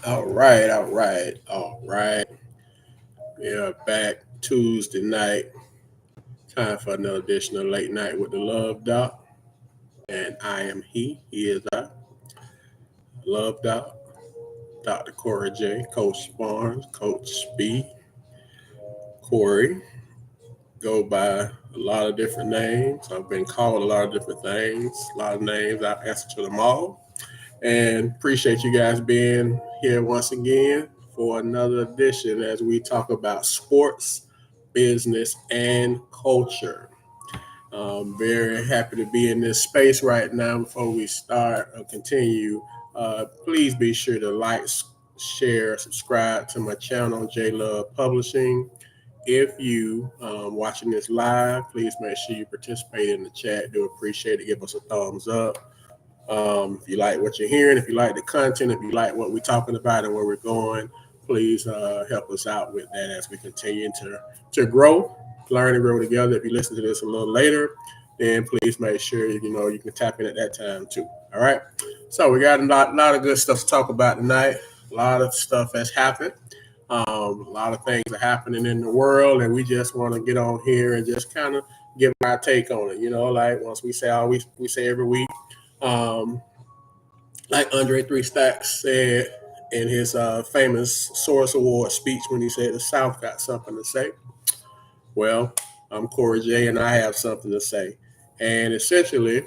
All right. We are back Tuesday night. Time for another edition of Late Night with the Luv Doc. And I am he is I, Luv Doc, Dr. Corey J, Coach Barnes, Coach B, Corey. Go by a lot of different names. I've been called a lot of different things, a lot of names. I answer to them all. And appreciate you guys being here once again for another edition as we talk about sports, business, and culture. I'm very happy to be in this space right now. Before we start or continue, please be sure to like, share, subscribe to my channel, J Love Publishing. If you watching this live, please make sure you participate in the chat. Do appreciate it. Give us a thumbs up. If you like what you're hearing, if you like the content, if you like what we're talking about and where we're going, please help us out with that as we continue to grow, learn and grow together. If you listen to this a little later, then please make sure you can tap in at that time too. All right. So we got a lot of good stuff to talk about tonight. A lot of stuff has happened. A lot of things are happening in the world, and we just want to get on here and just kind of give our take on it. Like once we say all we say every week. Um, like Andre Three Stacks said in his famous Source Award speech when he said the South got something to say. Well, I'm Corey J, and I have something to say. And essentially,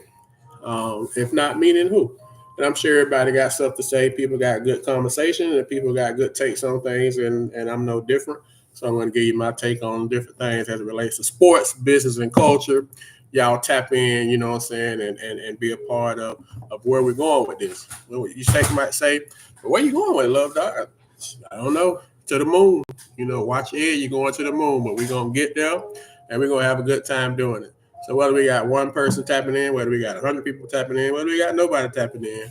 if not me, then who? And I'm sure everybody got stuff to say. People got good conversation, and people got good takes on things, and I'm no different. So I'm going to give you my take on different things as it relates to sports, business, and culture. Y'all tap in, you know what I'm saying, and be a part of where we're going with this. Well, you might say, well, where you going with it, Love Doc? I don't know. To the moon. Watch your head, you're going to the moon, but we're going to get there, and we're going to have a good time doing it. So whether we got one person tapping in, whether we got 100 people tapping in, whether we got nobody tapping in,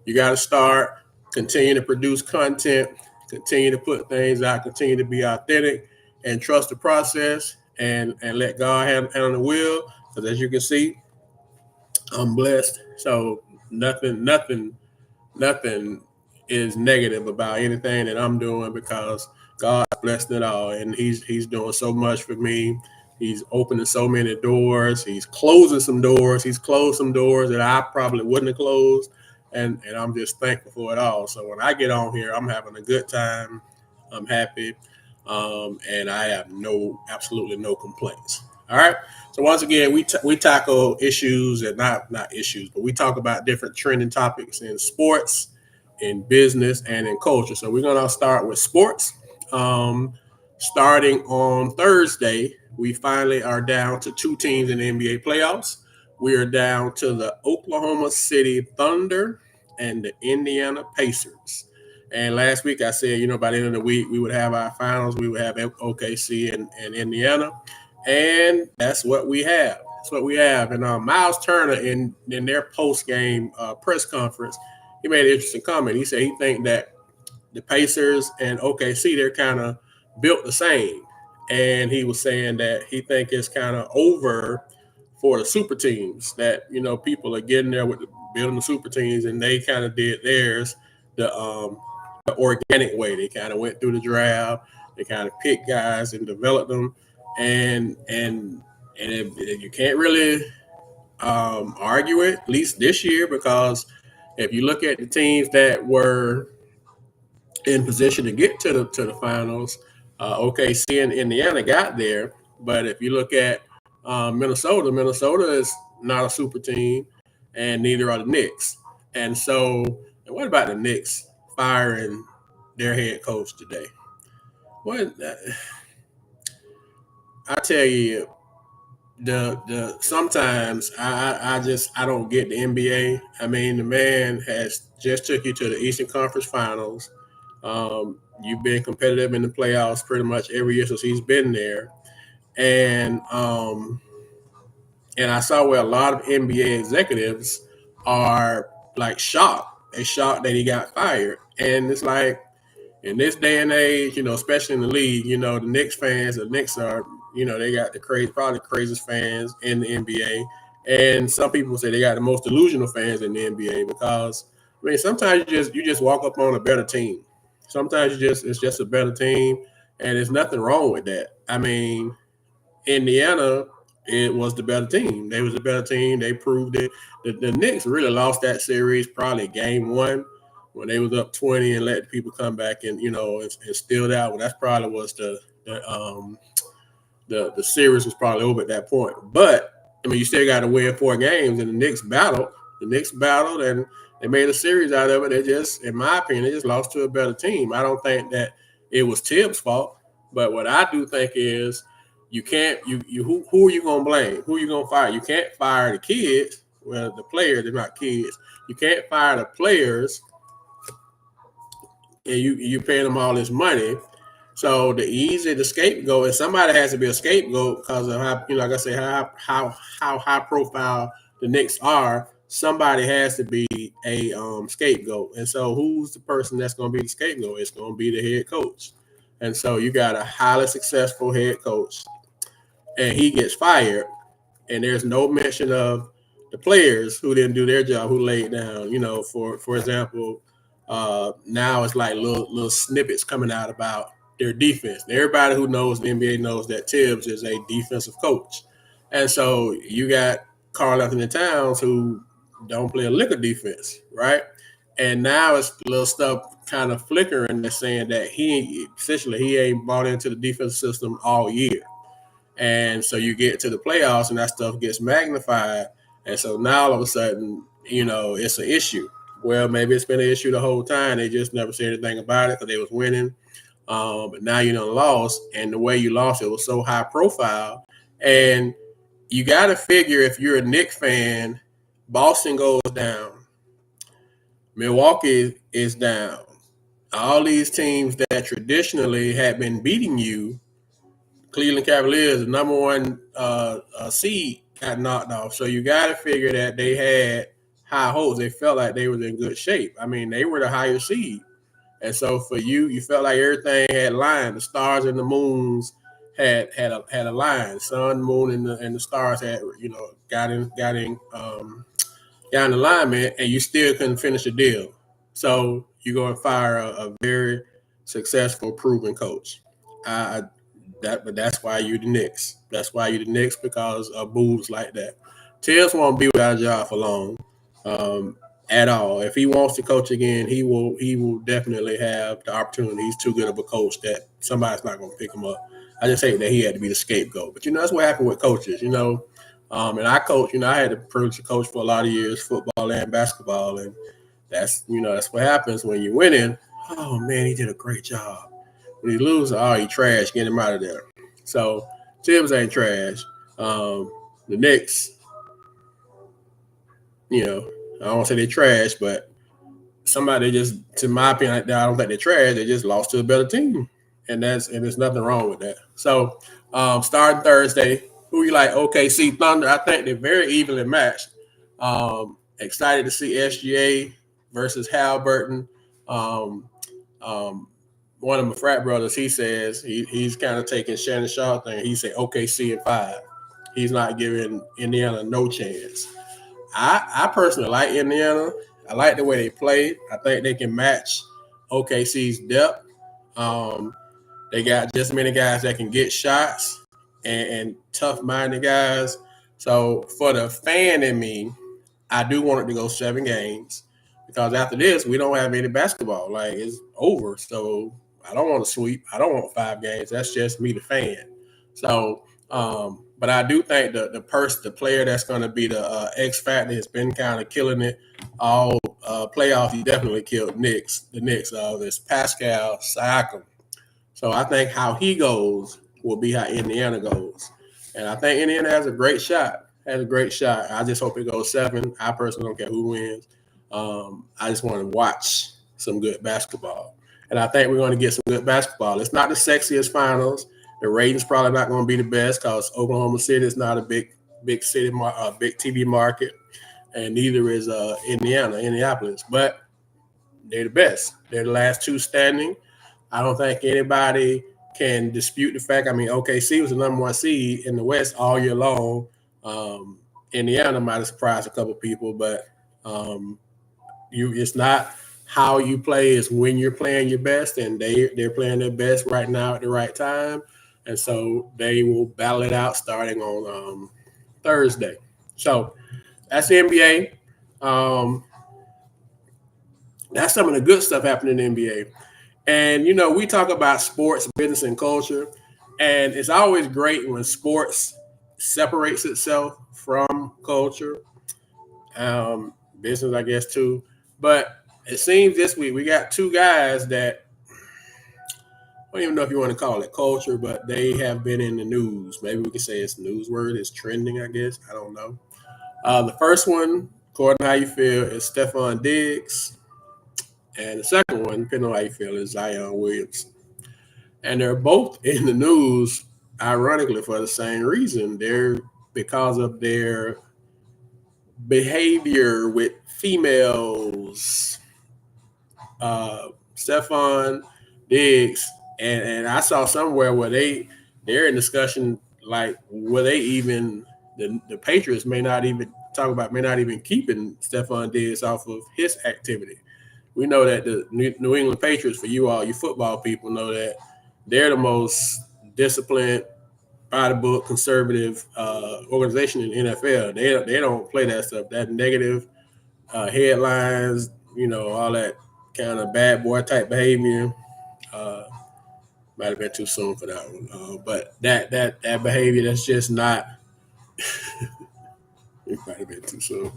you got to start, continue to produce content, continue to put things out, continue to be authentic, and trust the process, and let God handle the wheel. Because as you can see, I'm blessed. So nothing is negative about anything that I'm doing because God's blessed it all, and He's doing so much for me. He's opening so many doors. He's closing some doors. He's closed some doors that I probably wouldn't have closed, and I'm just thankful for it all. So when I get on here, I'm having a good time. I'm happy, and I have absolutely no complaints. All right. So once again, we tackle issues and not issues, but we talk about different trending topics in sports, in business, and in culture. So we're gonna start with sports. Starting on Thursday, we finally are down to two teams in the NBA playoffs. We are down to the Oklahoma City Thunder and the Indiana Pacers. And last week I said, by the end of the week, we would have our finals. We would have OKC and Indiana. And that's what we have. That's what we have. And Miles Turner, in their post-game press conference, he made an interesting comment. He said he think that the Pacers and OKC, they're kind of built the same. And he was saying that he think it's kind of over for the super teams, that, people are getting there with building the super teams, and they kind of did theirs the organic way. They kind of went through the draft. They kind of picked guys and developed them. And you can't really argue it, at least this year, because if you look at the teams that were in position to get to the finals, OKC and Indiana got there. But if you look at Minnesota is not a super team, and neither are the Knicks. And so, what about the Knicks firing their head coach today? What I tell you, the sometimes I don't get the NBA. I mean, the man has just took you to the Eastern Conference Finals. You've been competitive in the playoffs pretty much every year since he's been there, and I saw where a lot of NBA executives are like shocked. They shocked that he got fired, and it's like in this day and age, especially in the league, the Knicks are, they got probably the craziest fans in the NBA. And some people say they got the most delusional fans in the NBA because I mean, sometimes you just walk up on a better team. Sometimes it's just a better team, and there's nothing wrong with that. I mean, Indiana, it was the better team. They was a better team. They proved it. The Knicks really lost that series probably game one when they was up 20 and let people come back and and steal that one. That's probably was the series was probably over at that point. But I mean, you still got to win 4 games, and the Knicks battled. The Knicks battled, and they made a series out of it. They just, in my opinion, they just lost to a better team. I don't think that it was Tibbs' fault, but what I do think is you can't you who are you gonna blame? Who are you gonna fire? You can't fire the kids. Well, the players, they're not kids. You can't fire the players, and you paying them all this money. So the scapegoat, and somebody has to be a scapegoat because of how, like I say, how high profile the Knicks are. Somebody has to be a scapegoat, and so who's the person that's going to be the scapegoat? It's going to be the head coach, and so you got a highly successful head coach, and he gets fired, and there's no mention of the players who didn't do their job, who laid down. For example, now it's like little snippets coming out about their defense. Everybody who knows the NBA knows that Tibbs is a defensive coach, and so you got Karl Anthony Towns who don't play a lick of defense, right? And now it's little stuff kind of flickering that's saying that he ain't bought into the defense system all year. And so you get to the playoffs and that stuff gets magnified. And so now all of a sudden, it's an issue. Well, maybe it's been an issue the whole time. They just never said anything about it because they was winning. But now you done lost. And the way you lost, it was so high profile. And you got to figure if you're a Knicks fan, Boston goes down. Milwaukee is down. All these teams that traditionally had been beating you, Cleveland Cavaliers, the number one seed, got knocked off. So you got to figure that they had high hopes. They felt like they were in good shape. I mean, they were the higher seed. And so for you felt like everything had lined. The stars and the moons had a line. Sun, moon, and the stars had got in alignment, and you still couldn't finish a deal. So you go and fire a very successful, proven coach. But that's why you the Knicks. That's why you the Knicks, because of moves like that. Tibbs won't be without a job for long, at all. If he wants to coach again, he will definitely have the opportunity. He's too good of a coach that somebody's not going to pick him up. I just hate that he had to be the scapegoat. But that's what happened with coaches. And I coach. I had the privilege to coach for a lot of years, football and basketball, and that's what happens when you're winning. Oh man, he did a great job. When he loses, he trash. Get him out of there. So Tibbs ain't trash. The Knicks, I don't want to say they trash, but somebody just, to my opinion, I don't think they're trash. They just lost to a better team, and there's nothing wrong with that. So starting Thursday, who you like? OKC Thunder. I think they're very evenly matched. Excited to see SGA versus Halliburton. One of my frat brothers, he says he's kind of taking Shannon Sharp thing. He said OKC in 5. He's not giving Indiana no chance. I personally like Indiana. I like the way they play. I think they can match OKC's depth. They got just many guys that can get shots and tough-minded guys. So for the fan in me, I do want it to go 7 games, because after this, we don't have any basketball. Like, it's over. So I don't want to sweep. I don't want 5 games. That's just me, the fan. So, but I do think the player that's going to be the X factor has been kind of killing it all playoffs. He definitely killed the Knicks. This Pascal Siakam. So I think how he goes will be how Indiana goes. And I think Indiana has a great shot. I just hope it goes 7. I personally don't care who wins. I just want to watch some good basketball. And I think we're going to get some good basketball. It's not the sexiest finals. The ratings probably not going to be the best because Oklahoma City is not a big city, big TV market, and neither is Indianapolis. But they're the best. They're the last 2 standing. I don't think anybody can dispute the fact. I mean, OKC was the number 1 seed in the West all year long. Indiana might have surprised a couple people, but It's not how you play, it's when you're playing your best, and they're playing their best right now at the right time. And so they will battle it out starting on Thursday. So that's the NBA. That's some of the good stuff happening in the NBA. And we talk about sports, business, and culture, and it's always great when sports separates itself from culture, business, I guess too. But it seems this week we got two guys that I don't even know if you want to call it culture, but they have been in the news. Maybe we can say it's newsword, it's trending, I guess. I don't know. The first one, according to how you feel, is Stephon Diggs. And the second one, depending on how you feel, is Zion Williams. And they're both in the news, ironically, for the same reason. They're because of their behavior with females. Stephon Diggs, and I saw somewhere where they're in discussion like where they even the Patriots may not even keeping Stephon Diggs off of his activity. We know that the New England Patriots, for you football people, know that they're the most disciplined, by the book, conservative organization in the NFL. They don't play that stuff, that negative headlines, all that kind of bad boy type behavior. Might have been too soon for that one, but that behavior that's just not. It might have been too soon.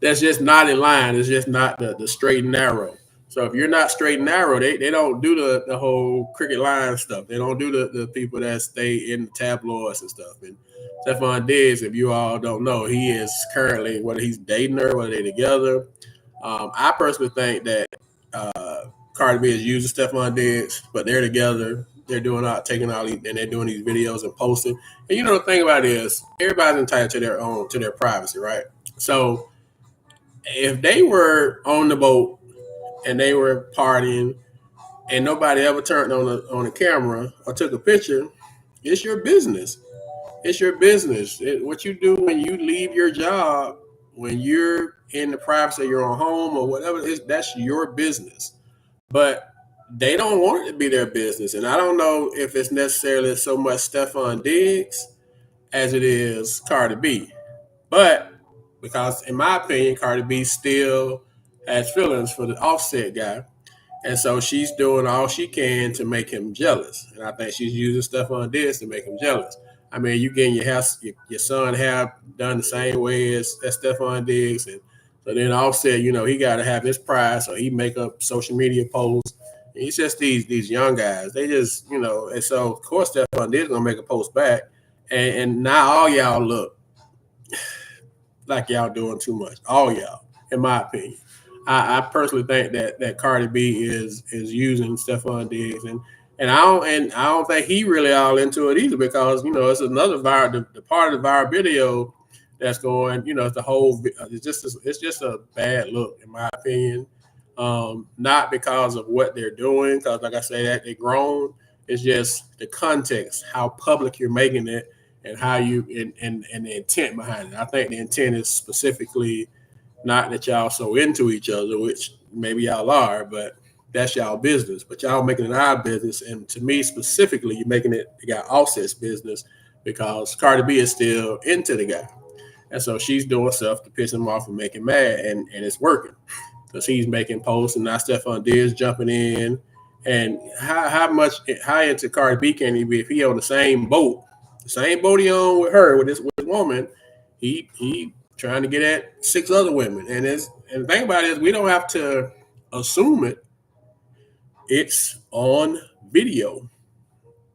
That's just not in line. It's just not the straight and narrow. So if you're not straight and narrow, they don't do the whole cricket line stuff. They don't do the people that stay in the tabloids and stuff. And Stephon Diggs, if you all don't know, he is currently, whether he's dating her, whether they're together. I personally think that Cardi B is using Stephon Diggs, but they're together. They're taking all these, and they're doing these videos and posting. And the thing about it is, everybody's entitled to their privacy, right? So if they were on the boat and they were partying and nobody ever turned on the camera or took a picture, it's your business. It's your business. What you do when you leave your job, when you're in the privacy of your own home or whatever, that's your business. But they don't want it to be their business. And I don't know if it's necessarily so much Stephon Diggs as it is Cardi B. But because, in my opinion, Cardi B still has feelings for the Offset guy. And so she's doing all she can to make him jealous. And I think she's using Stephon Diggs to make him jealous. I mean, you getting your son have done the same way as Stephon Diggs. And so then Offset, he got to have his pride. So he make up social media posts. And it's just these young guys. They just, and so, of course, Stephon Diggs going to make a post back. And now all y'all look like y'all doing too much. All y'all, in my opinion. I personally think that Cardi B is using Stephon Diggs, and I don't think he really all into it either, because it's another the part of the viral video that's going, it's the whole, it's just a bad look in my opinion. Not because of what they're doing, because like I say, that they're grown. It's just the context, how public you're making it, and how you and the intent behind it. I think the intent is specifically not that y'all so into each other, which maybe y'all are, but that's y'all business. But y'all making it our business, and to me specifically, you're making it the guy Offset's business, because Cardi B is still into the guy, and so she's doing stuff to piss him off and make him mad, and it's working because he's making posts, and now Stephon Diggs jumping in. And how into Cardi B can he be if he on the same boat he on with her with this woman? He trying to get at 6 other women, and the thing about it is, we don't have to assume it. It's on video.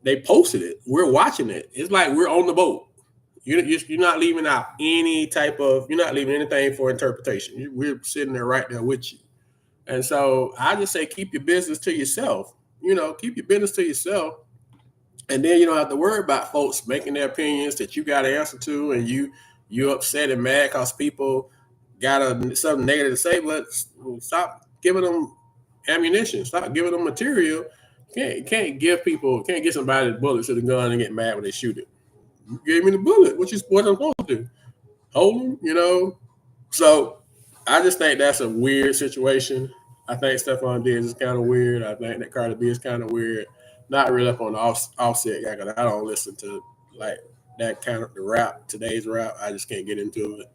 They posted it. We're watching it. It's like we're on the boat. You're not leaving out any type of. You're not leaving anything for interpretation. We're sitting there right there with you. And so I just say, keep your business to yourself. Keep your business to yourself. And then you don't have to worry about folks making their opinions that you got to answer to, and you upset and mad because people got something negative to say. But stop giving them ammunition. Stop giving them material. Can't give somebody the bullet to the gun and get mad when they shoot it. You gave me the bullet. What I'm supposed to do? Hold them, So I just think that's a weird situation. I think Stephon Diggs is kind of weird. I think that Cardi B is kind of weird. Not really up on the offset guy because I don't listen to like that kind of the rap, today's rap. I just can't get into it.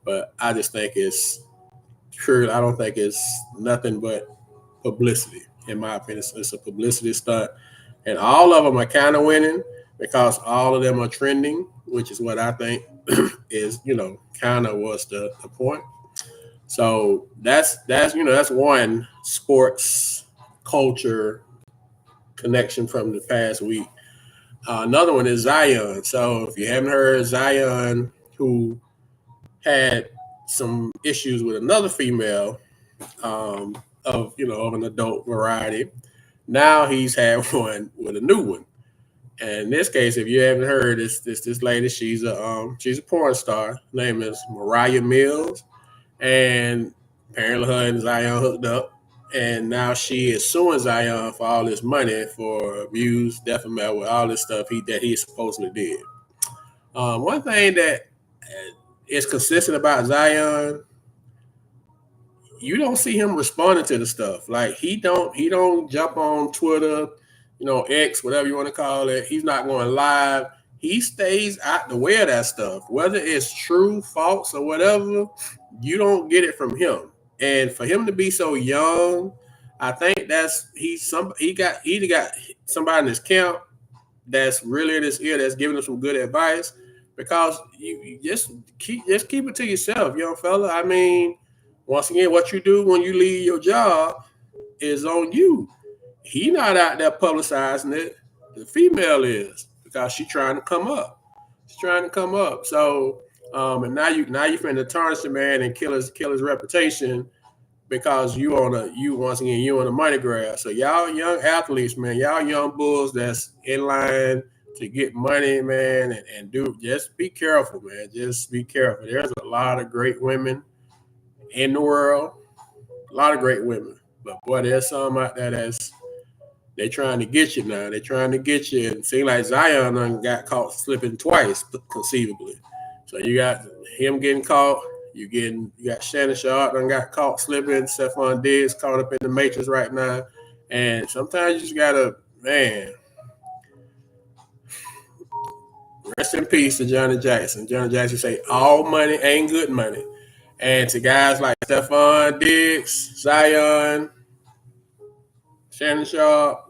But I just think it's true. I don't think it's nothing but publicity, in my opinion. It's a publicity stunt. And all of them are kind of winning because all of them are trending, which is what I think is, kind of was the point. So that's one sports culture connection from the past week. Another one is Zion. So if you haven't heard, Zion, who had some issues with another female of an adult variety, now he's had one with a new one. And in this case, if you haven't heard, this lady, she's a porn star. Her name is Mariah Mills, and apparently her and Zion hooked up. And now she is suing Zion for all this money for abuse, defamation, all this stuff that he supposedly did. One thing that is consistent about Zion, you don't see him responding to the stuff. Like he don't jump on Twitter, X, whatever you want to call it. He's not going live. He stays out the way of that stuff. Whether it's true, false, or whatever, you don't get it from him. And for him to be so young, I think he either got somebody in his camp that's really in his ear that's giving him some good advice, because you just keep it to yourself, young fella. I mean, once again, what you do when you leave your job is on you. He not out there publicizing it. The female is, because she's trying to come up. She's trying to come up. So, and now you finna tarnish the man and kill his reputation because you on a money grab. So y'all young athletes, man, y'all young bulls that's in line to get money, man, and just be careful, man. Just be careful. There's a lot of great women in the world, a lot of great women, but boy, there's some out there they trying to get you now. They trying to get you. And seems like Zion done got caught slipping twice, conceivably. So you got him getting caught. You got Shannon Sharp done got caught slipping. Stephon Diggs caught up in the matrix right now. And sometimes you just gotta, man. Rest in peace to Johnny Jackson. Johnny Jackson say all money ain't good money. And to guys like Stephon Diggs, Zion, Shannon Sharp,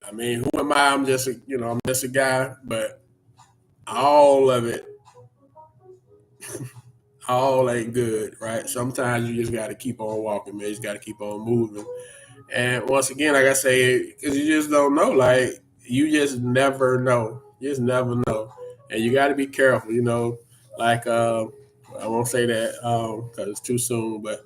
I mean, who am I? I'm just a guy, but all of it, all ain't good, right? Sometimes you just got to keep on walking, man. You just got to keep on moving. And once again, like I say, because you just don't know. Like, you just never know. You just never know. And you got to be careful, Like, I won't say that because it's too soon, but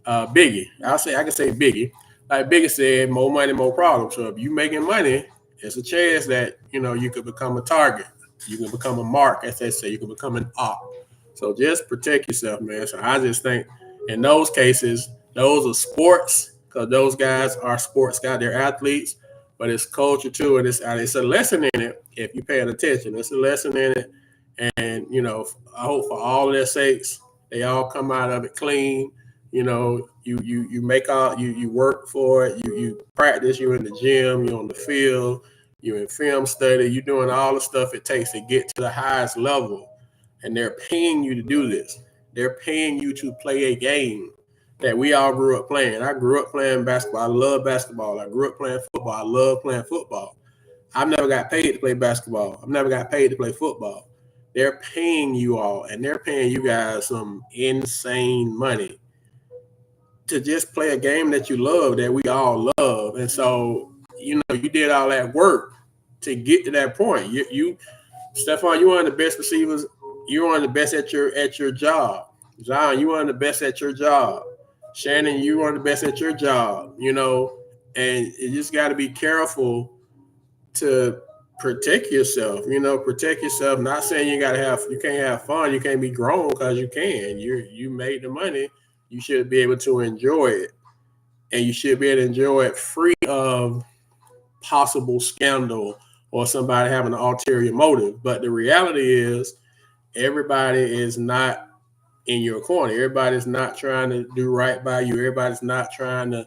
Biggie. I can say Biggie. Like Biggie said, more money, more problems. So if you making money, there's a chance that, you could become a target. You can become a mark, as they say. You can become an op. So just protect yourself, man. So I just think in those cases, those are sports, because those guys are sports guys. They're athletes, but it's culture too. And it's a lesson in it if you're paying attention. It's a lesson in it. And, I hope for all of their sakes, they all come out of it clean. You make all you work for it. You practice. You're in the gym. You're on the field. You're in film study. You're doing all the stuff it takes to get to the highest level, and they're paying you to do this. They're paying you to play a game that we all grew up playing. I grew up playing basketball. I love basketball. I grew up playing football. I love playing football. I've never got paid to play basketball. I've never got paid to play football. They're paying you all, and they're paying you guys some insane money to just play a game that you love, that we all love. And so, you did all that work to get to that point. Stephon, you're one of the best receivers. You're one of the best at your job. Zion, you're one of the best at your job. Shannon, you're one of the best at your job, and you just got to be careful to protect yourself, protect yourself. Not saying you can't have fun. You can't be grown, because you can. You made the money. You should be able to enjoy it, and you should be able to enjoy it free of possible scandal or somebody having an ulterior motive. But the reality is, everybody is not in your corner. Everybody's not trying to do right by you. Everybody's not trying to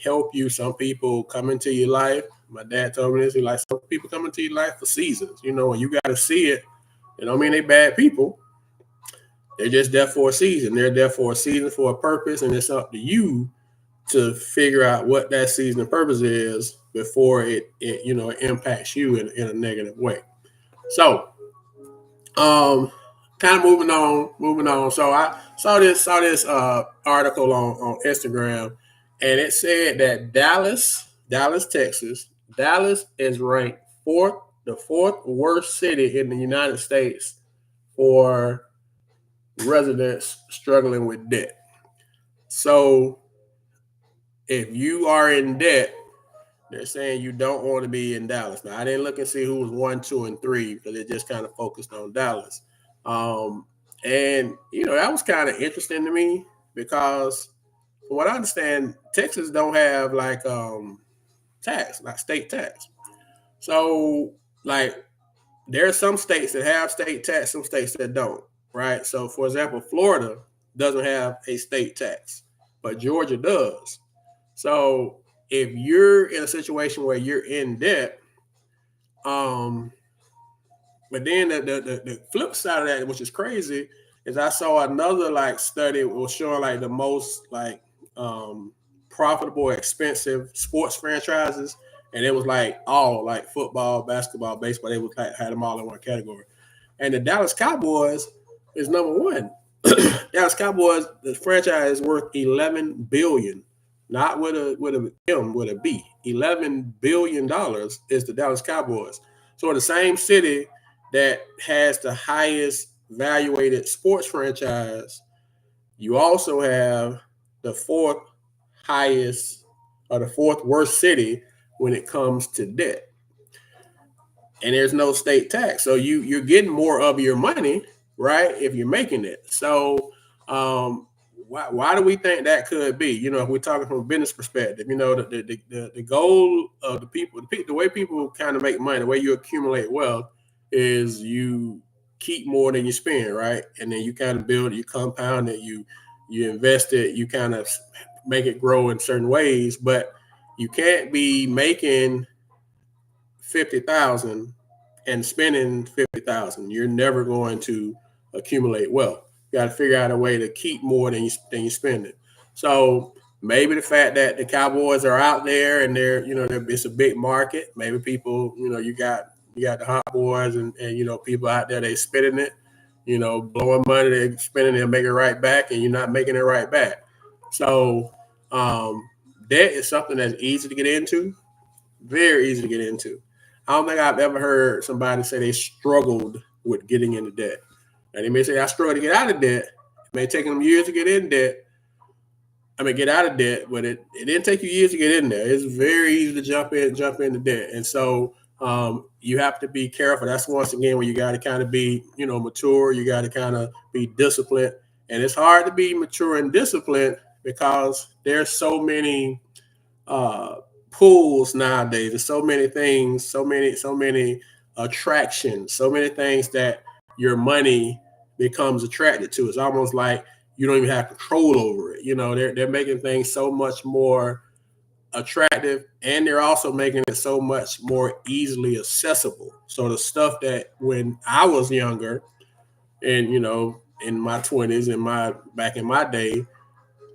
help you. Some people come into your life. My dad told me this. He like, some people come into your life for seasons, and you got to see it. You know, I mean, they bad people. They're just there for a season. They're there for a season, for a purpose, and it's up to you to figure out what that season and purpose is before it impacts you in a negative way. So, kind of moving on. So I saw this article on Instagram, and it said that Dallas, Texas, Dallas is ranked the fourth worst city in the United States for residents struggling with debt. So if you are in debt, they're saying you don't want to be in Dallas. Now, I didn't look and see who was 1, 2, and 3 because it just kind of focused on Dallas. And that was kind of interesting to me because, from what I understand, Texas don't have like state tax. So, like, there are some states that have state tax, some states that don't, right? So, for example, Florida doesn't have a state tax, but Georgia does. So, if you're in a situation where you're in debt, but then the flip side of that, which is crazy, is I saw another like study was showing like the most like profitable, expensive sports franchises, and it was like all like football, basketball, baseball. They was like had them all in one category, and the Dallas Cowboys is number one. Dallas Cowboys, the franchise is worth $11 billion, not with a M, with a B. $11 billion is the Dallas Cowboys. So in the same city that has the highest valuated sports franchise, you also have the fourth highest or the fourth worst city when it comes to debt. And there's no state tax. So you're getting more of your money, right, if you're making it. So why do we think that could be? If we're talking from a business perspective, the goal of the people, the way people kind of make money, the way you accumulate wealth is you keep more than you spend, right? And then you kind of build it, you compound it, you invest it, you kind of make it grow in certain ways, but you can't be making 50,000 and spending 50,000. You're never going to accumulate wealth. You got to figure out a way to keep more than you spend it. So maybe the fact that the Cowboys are out there and it's a big market. Maybe people, you got the hot boys and people out there, they spending it, blowing money, they spending it, make it right back, and you're not making it right back. So debt is something that's easy to get into, very easy to get into. I don't think I've ever heard somebody say they struggled with getting into debt. And they may say, I struggled to get out of debt. It may take them years to get in debt. Get out of debt, but it didn't take you years to get in there. It's very easy to jump into debt. And so you have to be careful. That's once again where you got to kind of be, mature. You got to kind of be disciplined. And it's hard to be mature and disciplined because there's so many pools nowadays. There's so many things, so many attractions, so many things that your money becomes attracted to. It's almost like you don't even have control over it. They're making things so much more attractive, and they're also making it so much more easily accessible. So the stuff that when I was younger and in my 20s and back in my day,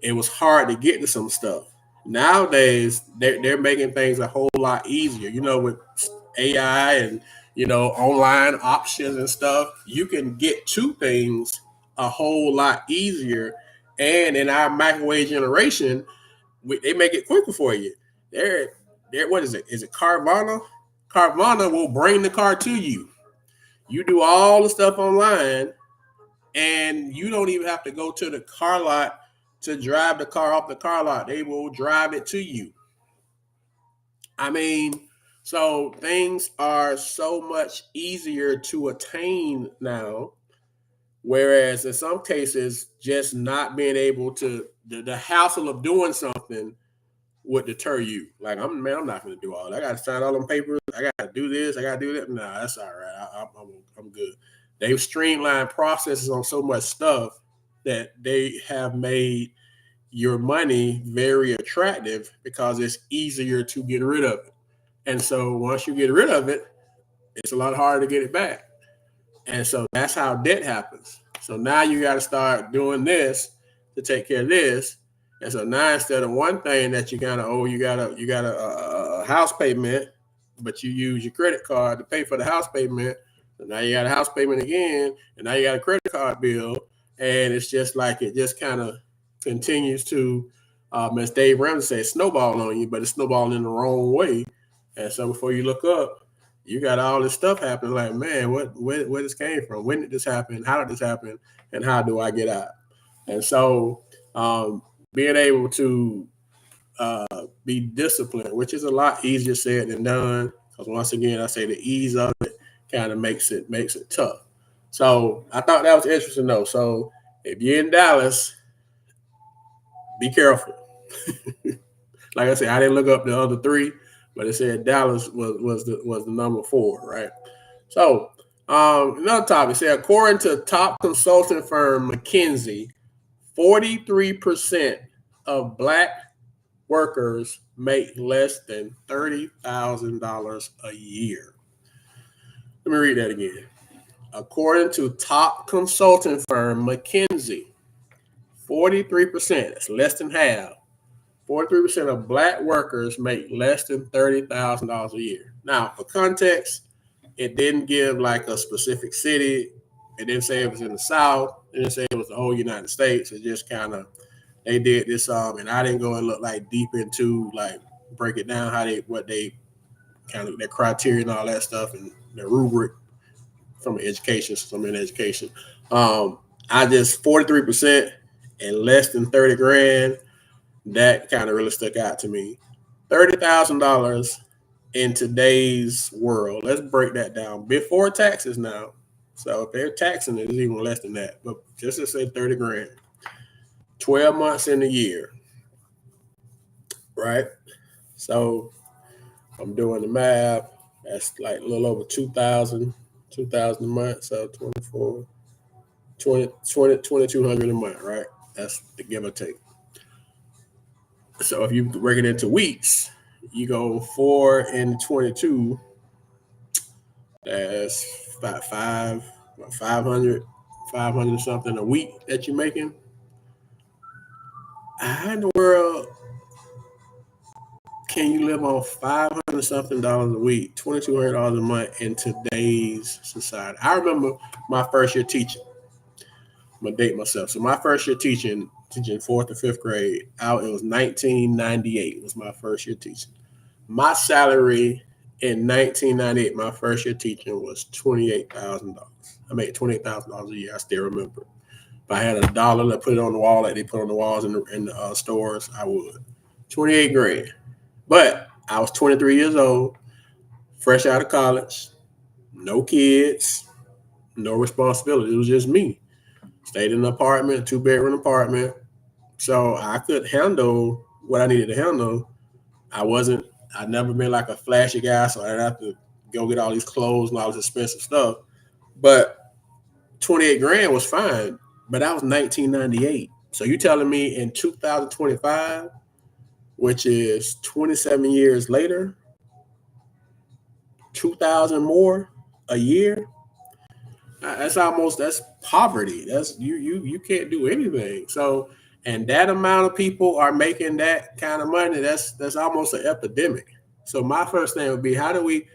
it was hard to get to some stuff. Nowadays, they're making things a whole lot easier. With AI and online options and stuff, you can get to things a whole lot easier. And in our microwave generation, they make it quicker for you. They're what is it? Is it Carvana? Carvana will bring the car to you. You do all the stuff online, and you don't even have to go to the car lot to drive the car off the car lot. They will drive it to you. So things are so much easier to attain now, whereas in some cases, just not being able to, the hassle of doing something would deter you. Like, I'm not going to do all that. I got to sign all them papers. I got to do this. I got to do that. Nah, that's all right. I'm good. They've streamlined processes on so much stuff that they have made your money very attractive because it's easier to get rid of it. And so once you get rid of it, it's a lot harder to get it back. And so that's how debt happens. So now you got to start doing this to take care of this. And so now instead of one thing that you gotta owe, you got a house payment, but you use your credit card to pay for the house payment. So now you got a house payment again, and now you got a credit card bill, and it's just like it just kind of continues to, as Dave Ramsey said, snowball on you, but it's snowballing in the wrong way. And so before you look up, you got all this stuff happening. Like, man, where this came from? When did this happen? How did this happen? And how do I get out? And so being able to be disciplined, which is a lot easier said than done. Because once again, I say the ease of it kind of makes it tough. So I thought that was interesting though. So if you're in Dallas, be careful. Like I said, I didn't look up the other three, but it said Dallas was the number 4, right? So another topic said, according to top consulting firm McKinsey, 43% of Black workers make less than $30,000 a year. Let me read that again. According to top consulting firm McKinsey, 43%, that's less than half, 43% of Black workers make less than $30,000 a year. Now, for context, it didn't give like a specific city. It didn't say it was in the South. It didn't say it was the whole United States. It just kind of, they did this, and I didn't go and look like deep into like break it down what they kind of their criteria and all that stuff and their rubric from education. So I'm in education. I just 43% and less than 30 grand. That kind of really stuck out to me. $30,000 in today's world. Let's break that down before taxes now. So if they're taxing it, it's even less than that. But just to say 30 grand, 12 months in a year, right? So I'm doing the math. That's like a little over 2,000 a month. So 24, 2,200 a month, right? That's the give or take. So if you break it into weeks, you go 4 and 22. That's about 500 something a week that you're making. How in the world can you live on $500 something a week, $2,200 a month in today's society? I remember my first year teaching. I'm gonna date myself. So my first year teaching 4th and 5th grade, it was 1998 was my first year teaching. My salary in 1998, my first year teaching was $28,000. I made $28,000 a year. I still remember. If I had $1 to put it on the wall like they put on the walls in the stores, I would. 28 grand. But I was 23 years old, fresh out of college, no kids, no responsibility. It was just me. Stayed in an apartment, 2-bedroom apartment. So I could handle what I needed to handle. I'd never been like a flashy guy, so I'd have to go get all these clothes and all this expensive stuff. But 28 grand was fine. But that was 1998. So you telling me in 2025, which is 27 years later, 2,000 more a year? That's poverty. That's you can't do anything. So, and that amount of people are making that kind of money. That's almost an epidemic. So my first thing would be, how do we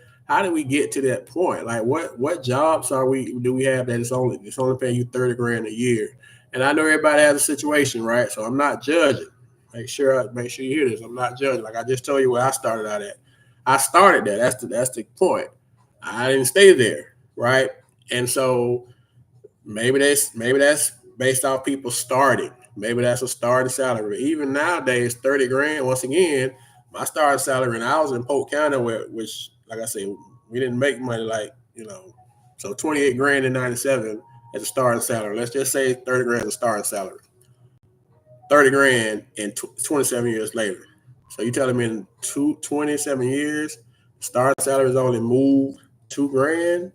get to that point? Like what jobs do we have that it's only paying you 30 grand a year? And I know everybody has a situation, right? So I'm not judging. Make sure you hear this. I'm not judging. Like I just told you where I started out at. I started there. That's the point. I didn't stay there, right? And so maybe that's based off people starting. Maybe that's a starting salary. Even nowadays, 30 grand. Once again, my starting salary, and I was in Polk County, which, like I said, we didn't make money so 28 grand in 97 as a starting salary. Let's just say 30 grand as a starting salary. 30 grand in 27 years later. So you telling me in 27 years, starting salary has only moved 2 grand?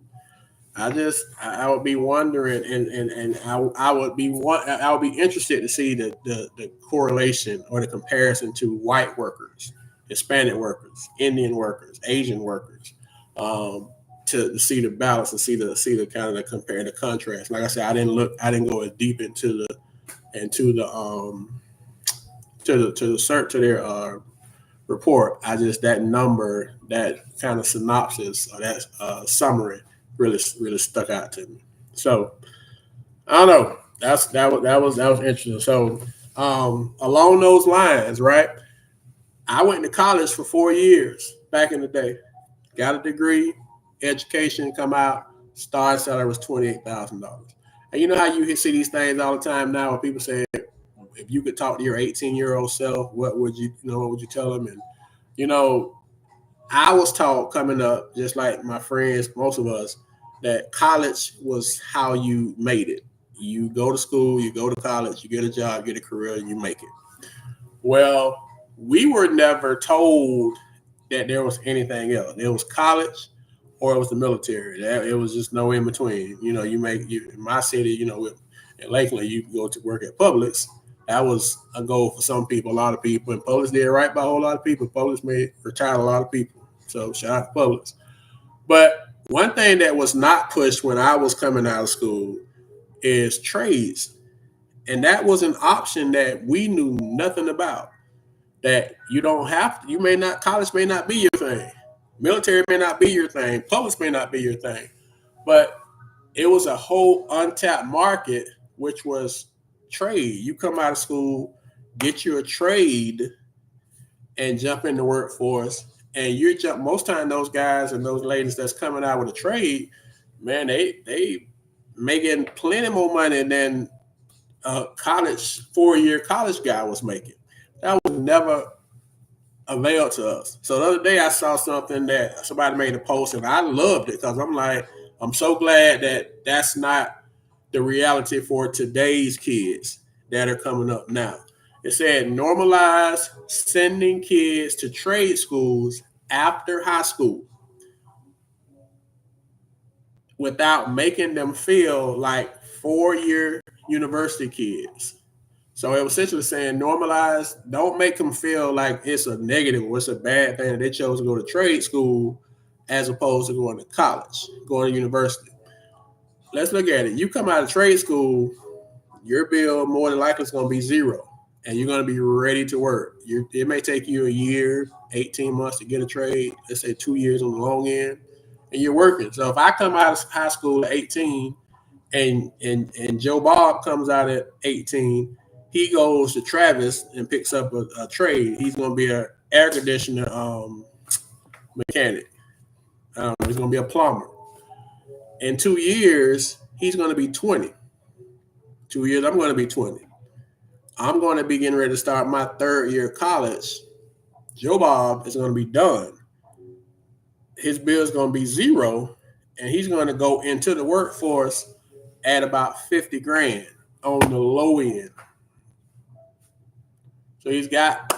I would be wondering, and I would be interested to see the correlation or the comparison to white workers, Hispanic workers, Indian workers, Asian workers, um, to see the balance and see the kind of the compare the contrast. Like I said, I didn't go as deep into the to the search to their report. I just that number, that kind of synopsis or that summary really stuck out to me. So I don't know. That was interesting. So along those lines, right? I went to college for 4 years back in the day. Got a degree, education, come out, starting salary was $28,000. And you know how you see these things all the time now where people say, if you could talk to your 18-year-old self, what would you tell them? And you know, I was taught coming up, just like my friends, most of us, that college was how you made it. You go to school, you go to college, you get a job, get a career, and you make it. Well, we were never told that there was anything else. It was college or it was the military. It was just no in between. You know, in my city, in Lakeland, you go to work at Publix. That was a goal for some people, a lot of people. And Publix did right by a whole lot of people. Publix made retired a lot of people. So shout out to Publix. But one thing that was not pushed when I was coming out of school is trades. And that was an option that we knew nothing about. That you don't have to, you may not, college may not be your thing. Military may not be your thing. Public may not be your thing. But it was a whole untapped market, which was trade. You come out of school, get you a trade, and jump in the workforce. And you jump, most time those guys and those ladies that's coming out with a trade, man, they making plenty more money than a 4-year college guy was making. That was never availed to us. So the other day I saw something that somebody made a post and I loved it because I'm like, I'm so glad that that's not the reality for today's kids that are coming up now. It said normalize sending kids to trade schools after high school without making them feel like 4-year university kids. So it was essentially saying normalize, don't make them feel like it's a negative or it's a bad thing that they chose to go to trade school as opposed to going to college, going to university. Let's look at it. You come out of trade school, your bill more than likely is going to be zero, and you're going to be ready to work. It may take you a year, 18 months to get a trade. Let's say 2 years on the long end, and you're working. So if I come out of high school at 18, and Joe Bob comes out at 18, he goes to Travis and picks up a trade. He's going to be an air conditioner mechanic. He's going to be a plumber. In 2 years, he's going to be 20. 2 years, I'm going to be 20. I'm going to be getting ready to start my third year of college. Joe Bob is going to be done. His bill is going to be zero, and he's going to go into the workforce at about 50 grand on the low end. So he's got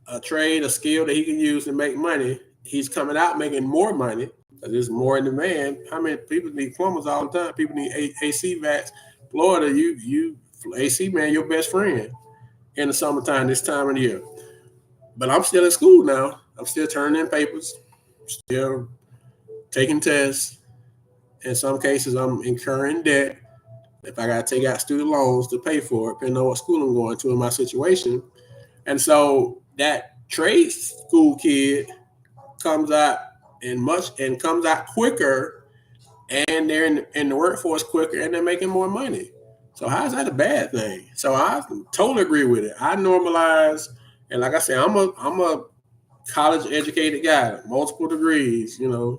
a trade, a skill that he can use to make money. He's coming out making more money because there's more in demand. How many people need plumbers all the time? People need AC vacs. Florida, you AC man, your best friend in the summertime, this time of the year. But I'm still in school now. I'm still turning in papers, still taking tests. In some cases, I'm incurring debt. If I got to take out student loans to pay for it, depending on what school I'm going to in my situation. And so that trade school kid comes out and comes out quicker, and they're in the workforce quicker, and they're making more money. So how is that a bad thing? So I totally agree with it. I normalize, and like I said, I'm a college educated guy, multiple degrees.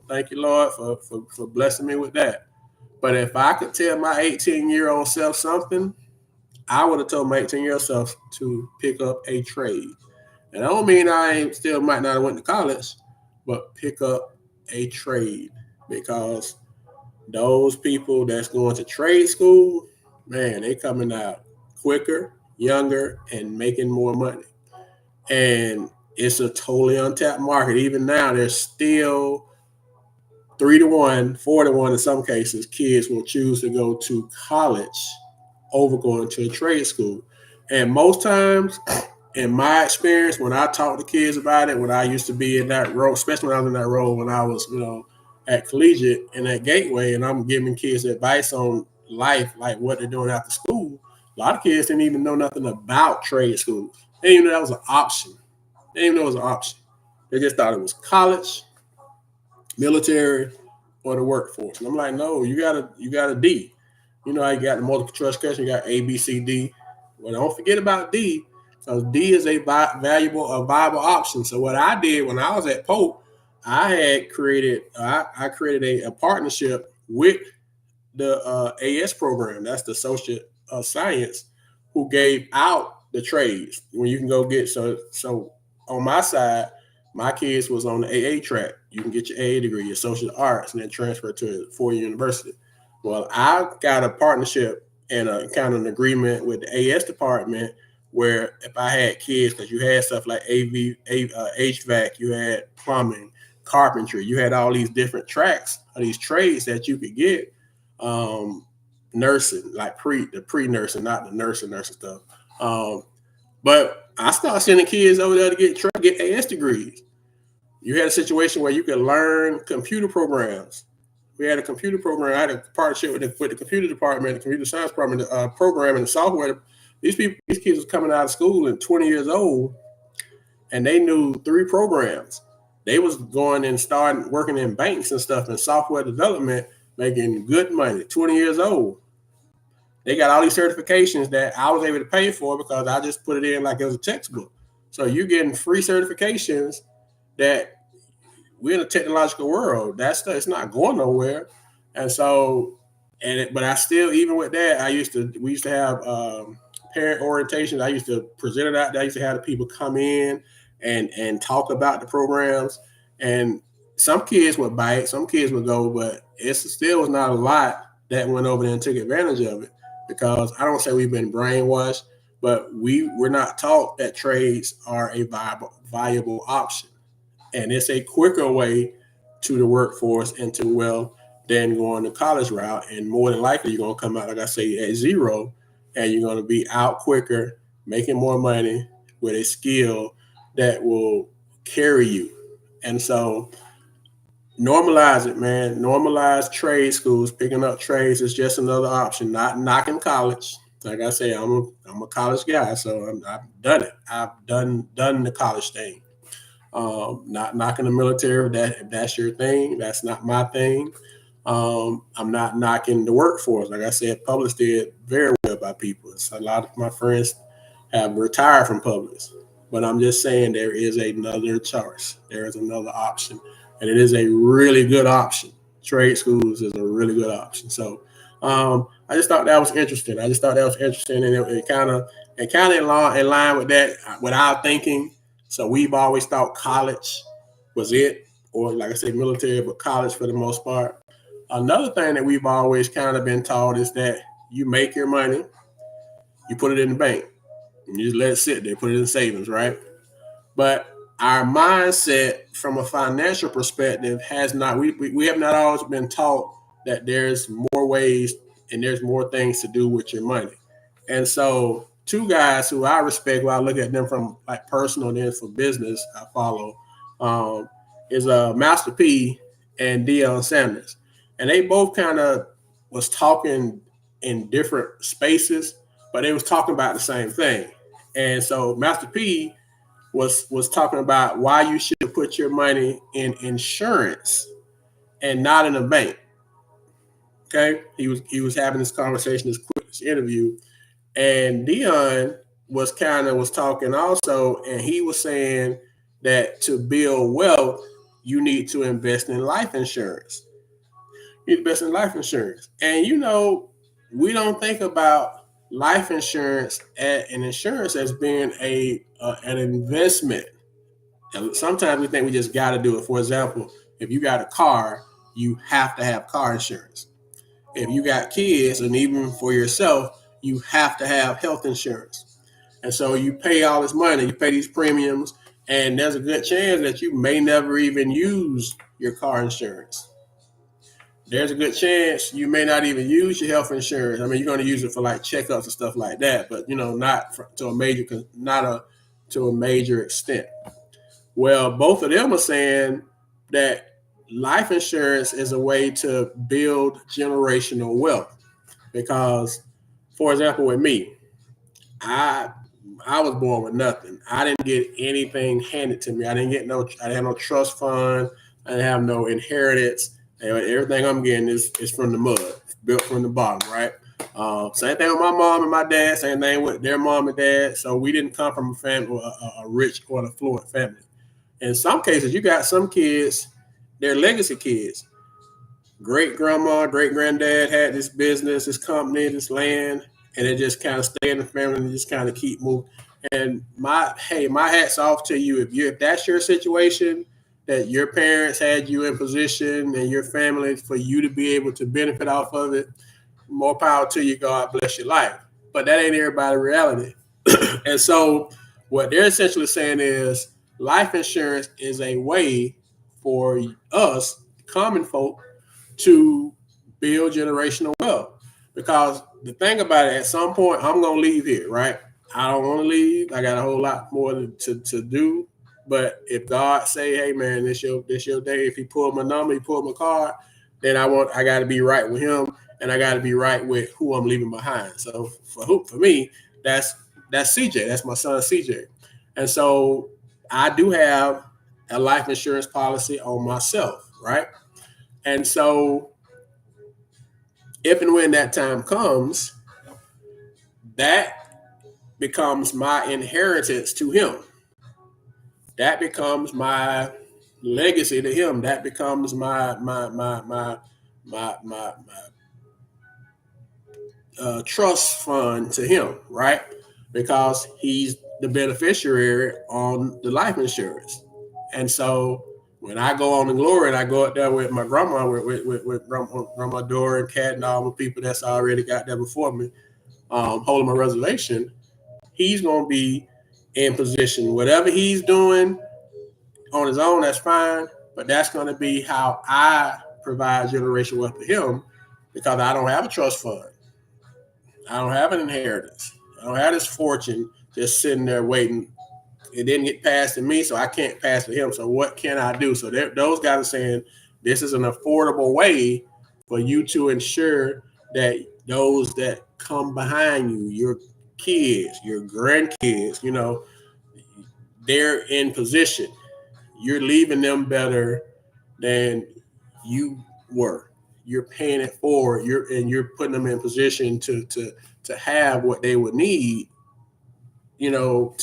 Thank you, Lord, for blessing me with that. But if I could tell my 18-year-old self something, I would have told my 18-year-old self to pick up a trade. And I don't mean I still might not have went to college, but pick up a trade, because those people that's going to trade school, man, they coming out quicker, younger, and making more money. And it's a totally untapped market. Even now, there's still 3 to 1, 4 to 1 in some cases, kids will choose to go to college over going to a trade school. And most times, in my experience, when I talk to kids about it, when I used to be in that role, especially when I was in that role when I was, at collegiate and at Gateway, and I'm giving kids advice on life, like what they're doing after school. A lot of kids didn't even know nothing about trade schools. They didn't even know that was an option. They didn't even know it was an option. They just thought it was college, military, or the workforce. And I'm like, no, you got a D. You know, I got the multiple choice question, you got A, B, C, D. Well, don't forget about D, because D is a viable option. So what I did when I was at Pope, I created a partnership with the AS program. That's the social science, who gave out the trades when you can go get. So on my side, my kids was on the AA track. You can get your AA degree, your social arts, and then transfer to a 4-year university. Well, I got a partnership and a kind of an agreement with the AS department, where if I had kids, because you had stuff like HVAC, you had plumbing, carpentry, you had all these different tracks of these trades that you could get. Um, Nursing, like the pre-nursing, not the nursing stuff. But I started sending kids over there to get AS degrees. You had a situation where you could learn computer programs. We had a computer program. I had a partnership with the computer department, the computer science department, program and the software. These kids was coming out of school at 20 years old, and they knew 3 programs. They was going and starting working in banks and stuff and software development, making good money. 20 years old. They got all these certifications that I was able to pay for because I just put it in like it was a textbook. So you're getting free certifications that we're in a technological world. That stuff it's not going nowhere. And so, but I still, even with that, we used to have parent orientations. I used to present it out there. I used to have the people come in and talk about the programs. And some kids would bite, some kids would go, but it still was not a lot that went over there and took advantage of it, because I don't say we've been brainwashed, but we're not taught that trades are a viable option. And it's a quicker way to the workforce and to wealth than going the college route. And more than likely, you're going to come out, like I say, at zero, and you're going to be out quicker, making more money with a skill that will carry you. And so normalize it, man. Normalize trade schools. Picking up trades is just another option. Not knocking college. Like I say, I'm a college guy, so I've done it. I've done the college thing. Not knocking the military. If that's your thing, that's not my thing. I'm not knocking the workforce. Like I said, Publix did very well by people. So a lot of my friends have retired from Publix. But I'm just saying there is another choice. There is another option. And it is a really good option. Trade schools is a really good option. So I just thought that was interesting. And it kind of in line with that, with our thinking. So we've always thought college was it, or like I said, military, but college for the most part. Another thing that we've always kind of been taught is that you make your money, you put it in the bank, and you just let it sit there, put it in savings, right? But our mindset from a financial perspective has not, we have not always been taught that there's more ways and there's more things to do with your money. And so 2 guys who I respect, when I look at them from like personal and then for business, I follow, is Master P and Deion Sanders. And they both kind of was talking in different spaces, but they was talking about the same thing. And so Master P was talking about why you should put your money in insurance and not in a bank. Okay, he was having this conversation, this interview, and Dion was talking also, and he was saying that to build wealth, you need to invest in life insurance. You invest in life insurance, and we don't think about life insurance and insurance as being an investment. And sometimes we think we just got to do it. For example, if you got a car, you have to have car insurance. If you got kids, and even for yourself, you have to have health insurance. And so you pay all this money, you pay these premiums, and there's a good chance that you may never even use your car insurance. there's a good chance you may not even use your health insurance. I mean, you're going to use it for like checkups and stuff like that, but not to a major extent. Well, both of them are saying that life insurance is a way to build generational wealth because, for example, with me, I I was born with nothing. I didn't get anything handed to me. I didn't have no trust fund. I didn't have no inheritance. And everything I'm getting is from the mud, built from the bottom, right? Same thing with my mom and my dad. Same thing with their mom and dad. So we didn't come from a family, a rich or an affluent family. In some cases, you got some kids, they're legacy kids. Great grandma, great granddad had this business, this company, this land, and it just kind of stayed in the family and just kind of keep moving. And my hats off to you if that's your situation, that your parents had you in position and your family for you to be able to benefit off of it. More power to you. God bless your life. But that ain't everybody's reality. And so what they're essentially saying is life insurance is a way for us, common folk, to build generational wealth. Because the thing about it, at some point, I'm going to leave here, right? I don't want to leave. I got a whole lot more to do. But if God say, hey, man, this your day, if he pull my number, he pull my card, then I got to be right with him, and I got to be right with who I'm leaving behind. So for me, that's CJ. That's my son, CJ. And so I do have a life insurance policy on myself, right? And so if and when that time comes, that becomes my inheritance to him. That becomes my legacy to him. That becomes my trust fund to him, right? Because he's the beneficiary on the life insurance. And so when I go on the glory and I go up there with my grandma, with grandma Dora and Cat and all the people that's already got there before me, holding my reservation, he's going to be in position. Whatever he's doing on his own, that's fine. But that's going to be how I provide generational wealth to him because I don't have a trust fund. I don't have an inheritance. I don't have this fortune just sitting there waiting. It didn't get passed to me, so I can't pass to him. So what can I do? So those guys are saying this is an affordable way for you to ensure that those that come behind you, your kids, your grandkids, they're in position. You're leaving them better than you were. You're paying it forward. You're putting them in position to have what they would need, to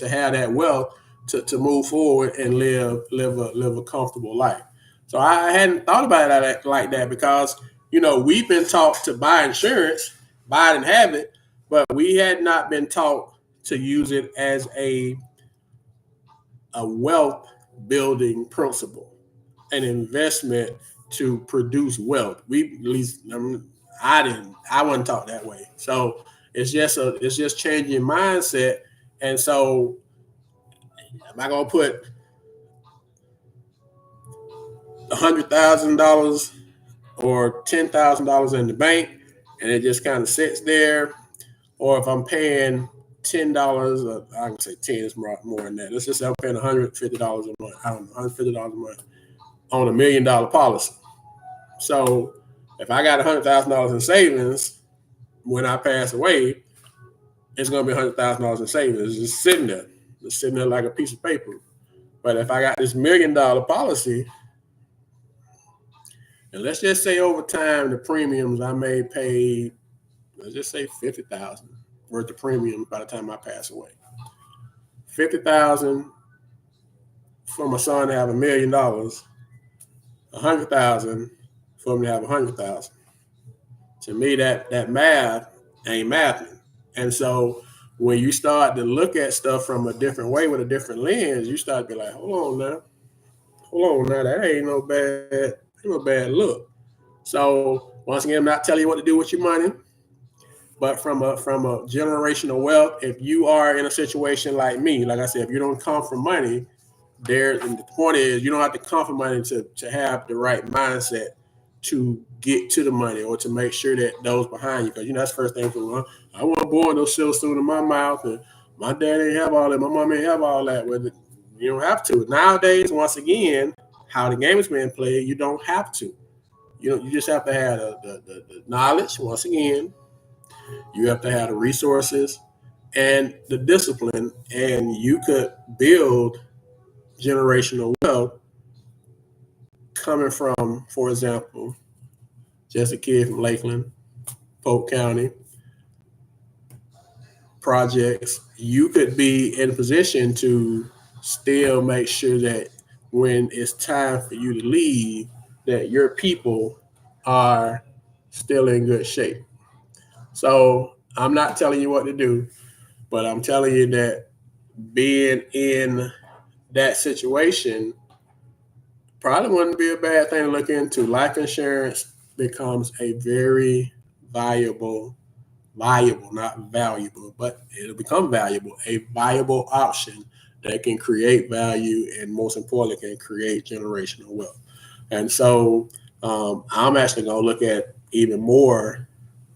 have that wealth to move forward and live a comfortable life. So I hadn't thought about it like that because we've been taught to buy insurance, buy it and have it, but we had not been taught to use it as a wealth building principle, an investment to produce wealth. At least I wasn't taught that way. So it's just changing mindset. And so am I gonna put $100,000 or $10,000 in the bank and it just kind of sits there? Or if I'm paying $10, I can say 10 is more than that. Let's just say I'm paying $150 a month. I don't know, $150 a month on $1 million policy. So if I got $100,000 in savings when I pass away, it's going to be $100,000 in savings. It's just sitting there like a piece of paper. But if I got this $1 million policy, and let's just say over time the premiums I may pay, let's just say $50,000 worth of premiums by the time I pass away. $50,000 for my son to have $1 million, $100,000 for him to have $100,000. To me, that math ain't mathing. And so when you start to look at stuff from a different way with a different lens, you start to be like, hold on now, that ain't no bad look. So once again, I'm not telling you what to do with your money, but from a generational wealth, if you are in a situation like me, like I said, if you don't come from money, and the point is you don't have to come from money to have the right mindset to get to the money or to make sure that those behind you, because that's the first thing for I wasn't born no silver spoon in my mouth, and my dad ain't have all that, my mom ain't have all that. Well, you don't have to nowadays. Once again, how the game is being played, you don't have to. You just have to have the knowledge. Once again, you have to have the resources and the discipline, and you could build generational wealth coming from, for example, just a kid from Lakeland, Polk County, projects. You could be in a position to still make sure that when it's time for you to leave, that your people are still in good shape. So I'm not telling you what to do, but I'm telling you that being in that situation probably wouldn't be a bad thing to look into. Life insurance becomes a very valuable, not valuable, but it'll become valuable, a viable option that can create value and most importantly can create generational wealth. And so I'm actually going to look at even more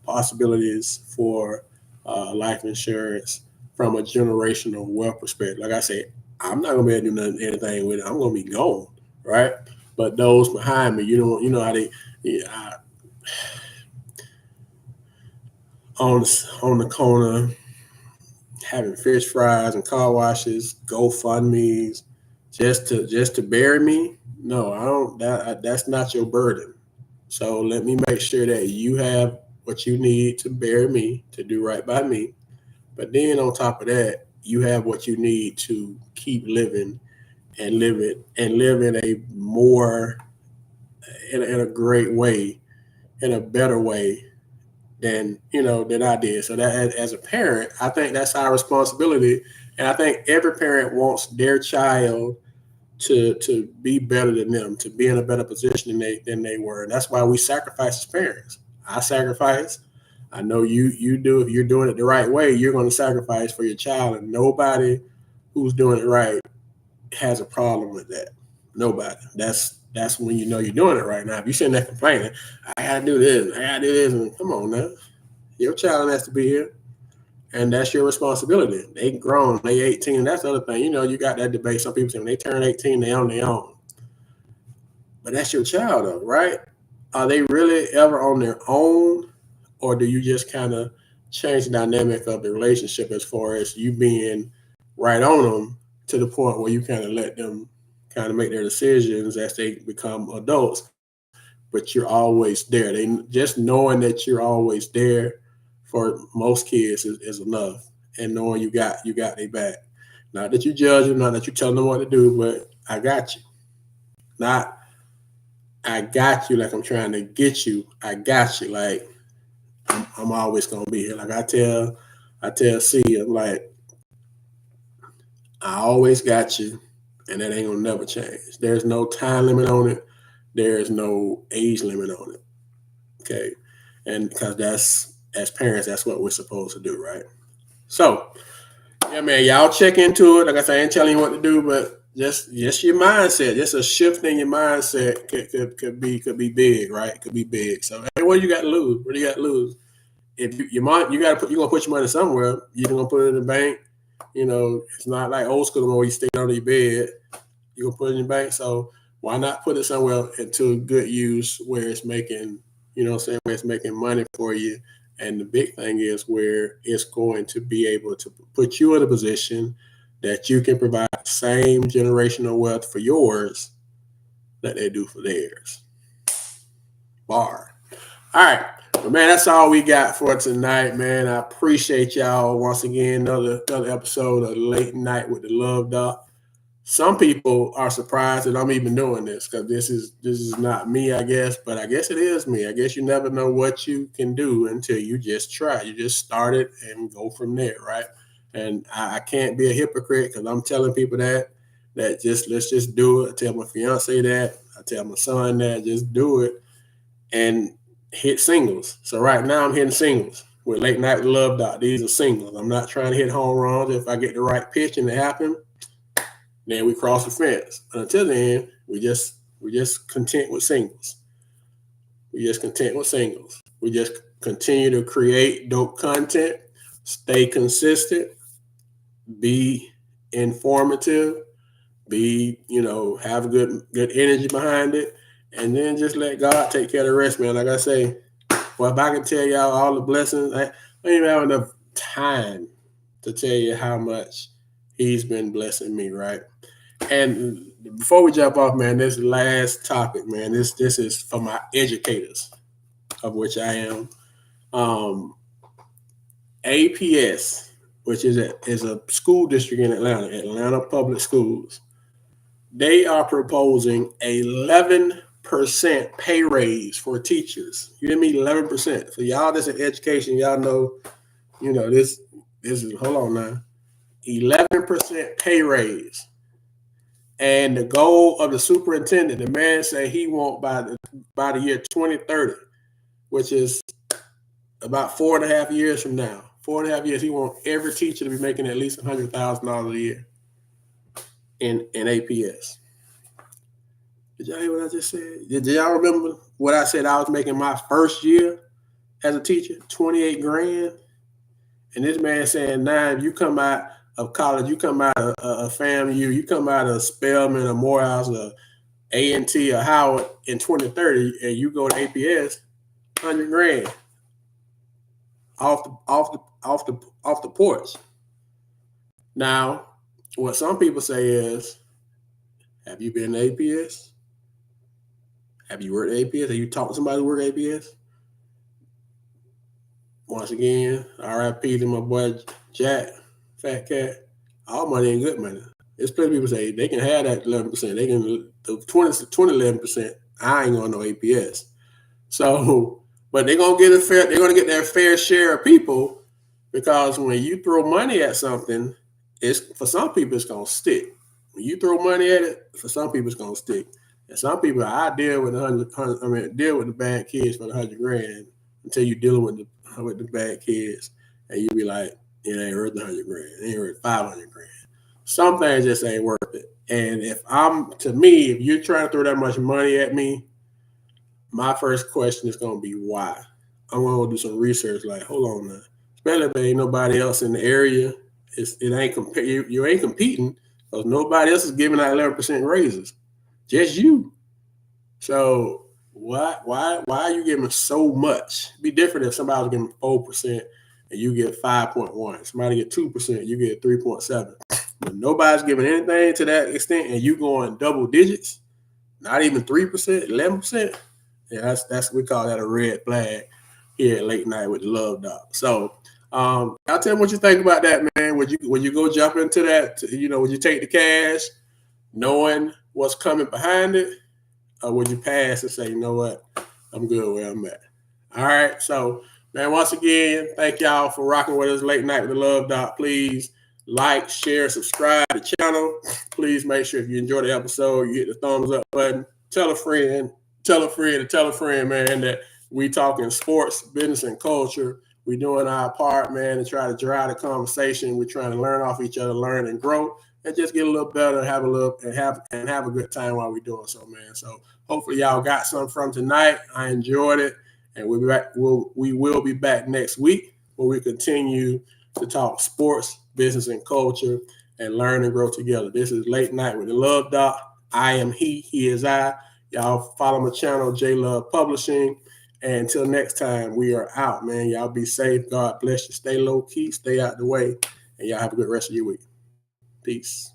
possibilities for life insurance from a generational wealth perspective. Like I said, I'm not gonna be able to do anything with it. I'm gonna be gone, right? But those behind me, you know how they on the corner having fish fries and car washes, GoFundMe's, just to bury me. No, I don't. That's not your burden. So let me make sure that you have what you need to bury me, to do right by me. But then on top of that, you have what you need to keep living and live it and live in a more in a great way, in a better way than I did. So that as a parent, I think that's our responsibility, and I think every parent wants their child to be better than them, to be in a better position than they were. And that's why we sacrifice as parents. I sacrifice. I know you do. If you're doing it the right way, you're going to sacrifice for your child, and nobody who's doing it right has a problem with that. Nobody. That's when you know you're doing it right. Now, if you're sitting there complaining, I gotta do this, I gotta do this, and come on now, your child has to be here, and that's your responsibility. They grown, they 18. That's the other thing. You got that debate. Some people say when they turn 18, they on their own. But that's your child, though, right? Are they really ever on their own, or do you just kind of change the dynamic of the relationship as far as you being right on them to the point where you kind of let them kind of make their decisions as they become adults, but you're always there. They just knowing that you're always there for most kids is enough, and knowing you got their back. Not that you judge them, not that you tell them what to do, but I got you. Not I got you like I'm trying to get you. I got you like I'm always gonna be here. Like I tell C, I'm like, I always got you, and that ain't gonna never change. There's no time limit on it. There is no age limit on it. Okay, and because that's as parents, that's what we're supposed to do, right? So, yeah, man, y'all check into it. Like I said, I ain't telling you what to do, but just your mindset, just a shift in your mindset could be big, right? Could be big. So, hey, what do you got to lose? What do you got to lose? If you're gonna put your money somewhere. You're gonna put it in the bank. It's not like old school where you stay under your bed. You're gonna put it in the bank. So why not put it somewhere into good use where it's making, where it's making money for you. And the big thing is where it's going to be able to put you in a position that you can provide the same generational wealth for yours that they do for theirs. Bar. All right. But man, that's all we got for tonight, man. I appreciate y'all once again. Another episode of Late Night with the Luv Doc. Some people are surprised that I'm even doing this because this is not me, I guess, but I guess it is me. I guess you never know what you can do until you just try. You just start it and go from there, right? And I can't be a hypocrite because I'm telling people that let's just do it. I tell my fiance that. I tell my son that. Just do it and hit singles. So right now I'm hitting singles with Late Night with Luv Doc. These are singles. I'm not trying to hit home runs. If I get the right pitch and it happens, then we cross the fence. But until then, we just content with singles. We just content with singles. We just continue to create dope content, stay consistent, be informative, have good energy behind it, and then just let God take care of the rest, man. Like I say, well, if I can tell y'all all the blessings, I don't even have enough time to tell you how much He's been blessing me, right? And before we jump off, man, this last topic, man, this is for my educators, of which I am. APS, which is a school district in Atlanta Public Schools. They are proposing 11% pay raise for teachers. You hear me? 11%. So y'all that's in education, y'all know, this is, hold on now, 11% pay raise. And the goal of the superintendent, the man said he want by the year 2030, which is about 4.5 years from now. 4.5 years, he wants every teacher to be making at least $100,000 a year in APS. Did y'all hear what I just said? Did y'all remember what I said I was making my first year as a teacher? 28 grand. And this man saying, if you come out of college, you come out of a FAMU, you come out of Spelman or Morehouse or A&T or Howard in 2030, and you go to APS, 100 grand off the porch. Now, what some people say is, have you been to APS? Have you worked at APS? Have you talked to somebody who worked at APS? Once again, RIP to my boy Jack, Fat Cat. All money ain't good money. There's plenty of people say they can have that 11%. They can the 11%. I ain't going to no APS. So, but they're gonna get their fair share of people, because when you throw money at something, for some people it's gonna stick. When you throw money at it, for some people it's gonna stick. And some people, I deal with deal with the bad kids for the 100 grand until you dealing with the bad kids, and you be like, it ain't worth the 100 grand. It ain't worth 500 grand. Some things just ain't worth it. And if you're trying to throw that much money at me, my first question is going to be why. I'm going to do some research. Like, hold on now. Especially if there ain't nobody else in the area. You ain't competing, because nobody else is giving out 11% raises. Just you. So why are you giving so much? It'd be different if somebody was giving 4% and you get 5.1. Somebody get 2%, you get 3.7. But nobody's giving anything to that extent, and you going double digits, not even 3%, 11%. Yeah, we call that a red flag here at Late Night with the Luv Doc. So, y'all tell me what you think about that, man. Would you go jump into that? Would you take the cash, knowing what's coming behind it, or would you pass and say, you know what, I'm good where I'm at? All right. So, man, once again, thank y'all for rocking with us Late Night with the Luv Doc. Please like, share, subscribe to the channel. Please make sure if you enjoyed the episode, you hit the thumbs up button. Tell a friend, man, that we talking sports, business, and culture. We doing our part, man, to try to drive the conversation. We're trying to learn off each other, learn and grow, and just get a little better, have a good time while we're doing so, man. So hopefully y'all got something from tonight. I enjoyed it, and we will be back next week, where we continue to talk sports, business, and culture, and learn and grow together. This is Late Night with the Luv Doc. I am he is I. Y'all follow my channel, J Love Publishing. And until next time, we are out, man. Y'all be safe. God bless you. Stay low key. Stay out the way. And y'all have a good rest of your week. Peace.